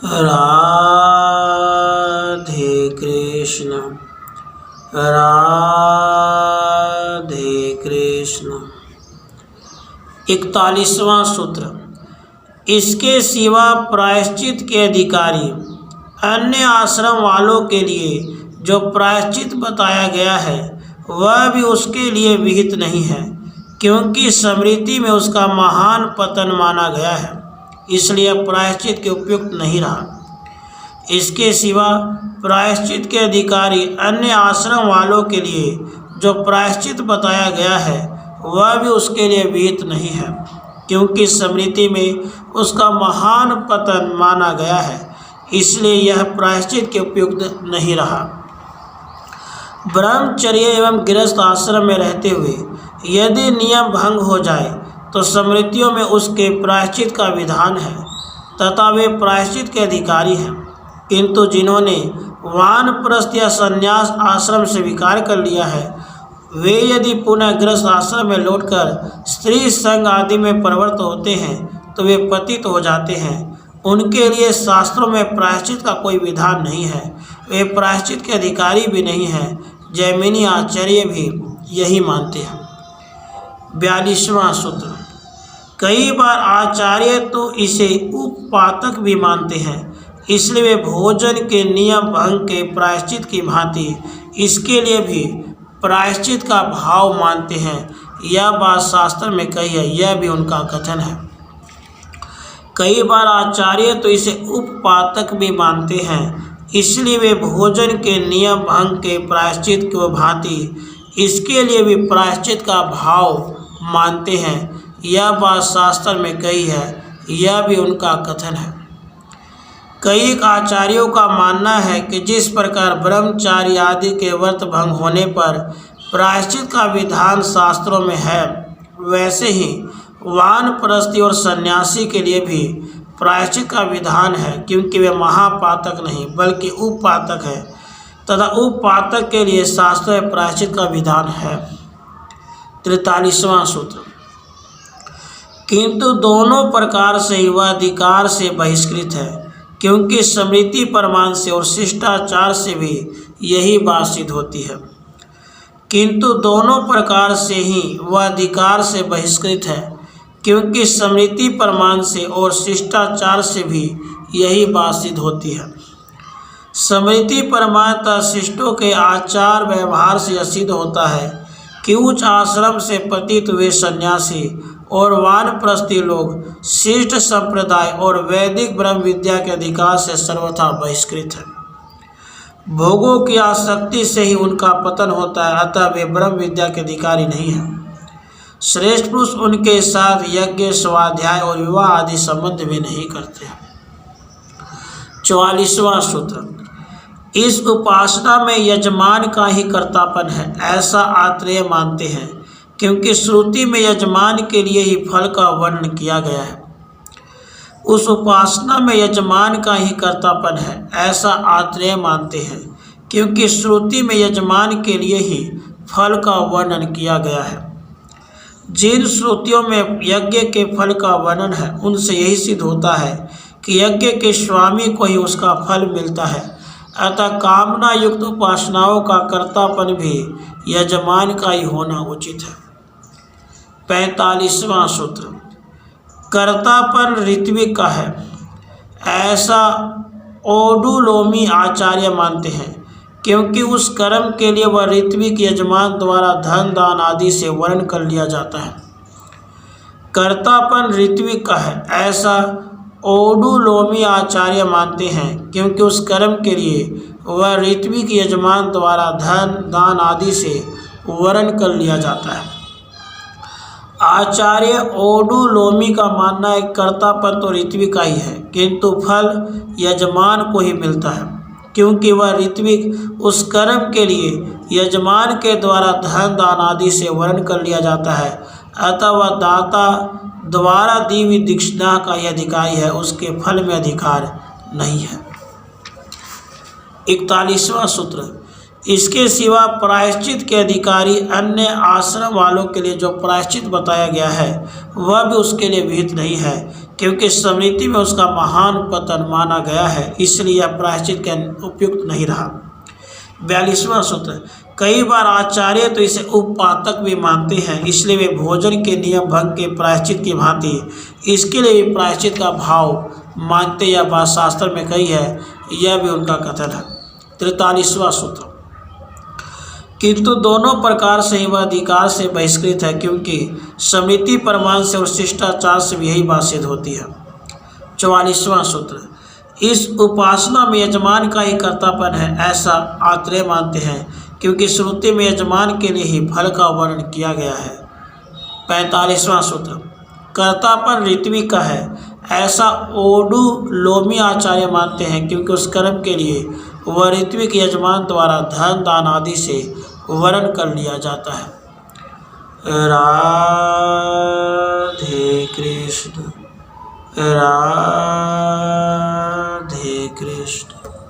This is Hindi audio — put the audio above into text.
राधे कृष्ण राधे कृष्ण। 41वां सूत्र। इसके सिवा प्रायश्चित के अधिकारी अन्य आश्रम वालों के लिए जो प्रायश्चित बताया गया है वह भी उसके लिए विहित नहीं है, क्योंकि स्मृति में उसका महान पतन माना गया है, इसलिए प्रायश्चित के उपयुक्त नहीं रहा। इसके सिवा प्रायश्चित के अधिकारी अन्य आश्रम वालों के लिए जो प्रायश्चित बताया गया है वह भी उसके लिए विहित नहीं है, क्योंकि स्मृति में उसका महान पतन माना गया है, इसलिए यह प्रायश्चित के उपयुक्त नहीं रहा। ब्रह्मचर्य एवं गृहस्थ आश्रम में रहते हुए यदि नियम भंग हो जाए तो स्मृतियों में उसके प्रायश्चित का विधान है तथा वे प्रायश्चित के अधिकारी हैं, किंतु जिन्होंने वानप्रस्थ या संन्यास आश्रम से स्वीकार कर लिया है वे यदि पुनः गृहस्थ आश्रम में लौटकर स्त्री संग आदि में प्रवृत्त होते हैं तो वे पतित हो जाते हैं। उनके लिए शास्त्रों में प्रायश्चित का कोई विधान नहीं है, वे प्रायश्चित के अधिकारी भी नहीं हैं। जैमिनी आचार्य भी यही मानते हैं। 42वां सूत्र। कई बार आचार्य तो इसे उपपातक भी मानते हैं, इसलिए वे भोजन के नियम भंग के प्रायश्चित की भांति इसके लिए भी प्रायश्चित का भाव मानते हैं। यह बात शास्त्र में कही है, यह भी उनका कथन है। कई बार आचार्य तो इसे उपपातक भी मानते हैं, इसलिए वे भोजन के नियम भंग के प्रायश्चित की भांति इसके लिए भी प्रायश्चित का भाव मानते हैं। यह बात शास्त्र में कही है, यह भी उनका कथन है। कई आचार्यों का मानना है कि जिस प्रकार ब्रह्मचार्य आदि के व्रत भंग होने पर प्रायश्चित का विधान शास्त्रों में है, वैसे ही वानप्रस्थी और सन्यासी के लिए भी प्रायश्चित का विधान है, क्योंकि वे महापातक नहीं बल्कि उपपातक है तथा उपपातक के लिए शास्त्र में प्रायश्चित का विधान है। 43वां सूत्र। किंतु दोनों प्रकार से वह अधिकार से बहिष्कृत है, क्योंकि स्मृति प्रमाण से और शिष्टाचार से भी यही बात सिद्ध होती है। किंतु दोनों प्रकार से ही वह अधिकार से बहिष्कृत है, क्योंकि स्मृति प्रमाण से और शिष्टाचार से भी यही बात सिद्ध होती है। स्मृति प्रमाण तथा शिष्टों के आचार व्यवहार से यह सिद्ध होता है कि उच्च आश्रम से पतित हुए सन्यासी और वानप्रस्थी लोग शिष्ट संप्रदाय और वैदिक ब्रह्म विद्या के अधिकार से सर्वथा बहिष्कृत है। भोगों की आसक्ति से ही उनका पतन होता है, अतः वे ब्रह्म विद्या के अधिकारी नहीं हैं। श्रेष्ठ पुरुष उनके साथ यज्ञ, स्वाध्याय और विवाह आदि संबंध भी नहीं करते हैं। 44वां सूत्र। इस उपासना में यजमान का ही कर्तापन है, ऐसा आत्रेय मानते हैं, क्योंकि श्रुति में यजमान के लिए ही फल का वर्णन किया गया है। उस उपासना में यजमान का ही कर्तापन है, ऐसा आत्रेय मानते हैं, क्योंकि श्रुति में यजमान के लिए ही फल का वर्णन किया गया है। जिन श्रुतियों में यज्ञ के फल का वर्णन है उनसे यही सिद्ध होता है कि यज्ञ के स्वामी को ही उसका फल मिलता है, अतः कामना युक्त उपासनाओं का कर्तापन भी यजमान का ही होना उचित है। 45वां सूत्र। कर्तापन ऋत्विक का है, ऐसा ओडुलोमी आचार्य मानते हैं, क्योंकि उस कर्म के लिए वह ऋत्विक यजमान द्वारा धन दान आदि से वर्ण कर लिया जाता है। कर्तापन ऋत्विक का है, ऐसा ओडुलोमी आचार्य मानते हैं, क्योंकि उस कर्म के लिए वह ऋत्विक यजमान द्वारा धन दान आदि से वर्ण कर लिया जाता है। आचार्य ओडुलोमी का मानना है कर्तापन तो ऋत्विक का ही है, किंतु फल यजमान को ही मिलता है, क्योंकि वह ऋत्विक उस कर्म के लिए यजमान के द्वारा धन दान आदि से वर्ण कर लिया जाता है, अतः वह दाता द्वारा दी हुई दीक्षिणा का ही अधिकारी है, उसके फल में अधिकार नहीं है। 41वां सूत्र। इसके सिवा प्रायश्चित के अधिकारी अन्य आश्रम वालों के लिए जो प्रायश्चित बताया गया है वह भी उसके लिए विहित नहीं है, क्योंकि स्मृति में उसका महान पतन माना गया है, इसलिए यह प्रायश्चित के उपयुक्त नहीं रहा। 42वां सूत्र, कई बार आचार्य तो इसे उपपातक भी मानते हैं, इसलिए वे भोजन के नियम भंग के प्रायश्चित की भांति इसके लिए भी प्रायश्चित का भाव मानते। यह बात शास्त्र में कही है, यह भी उनका कथन है। 43वां सूत्र, किंतु दोनों प्रकार से ही वह अधिकार से बहिष्कृत है, क्योंकि स्मृति प्रमाण से और शिष्टाचार से भी यही बात सिद्ध होती है। 44वां सूत्र, इस उपासना में यजमान का ही कर्तापन है, ऐसा आत्रेय मानते हैं, क्योंकि श्रुति में यजमान के लिए ही फल का वर्णन किया गया है। 45वां सूत्र, कर्तापन ऋत्विक का है, ऐसा ओडुलोमी आचार्य मानते हैं, क्योंकि उस कर्म के लिए वह ऋत्विक यजमान द्वारा धन दान आदि से वर्ण कर लिया जाता है। राधे कृष्ण, राधे कृष्ण।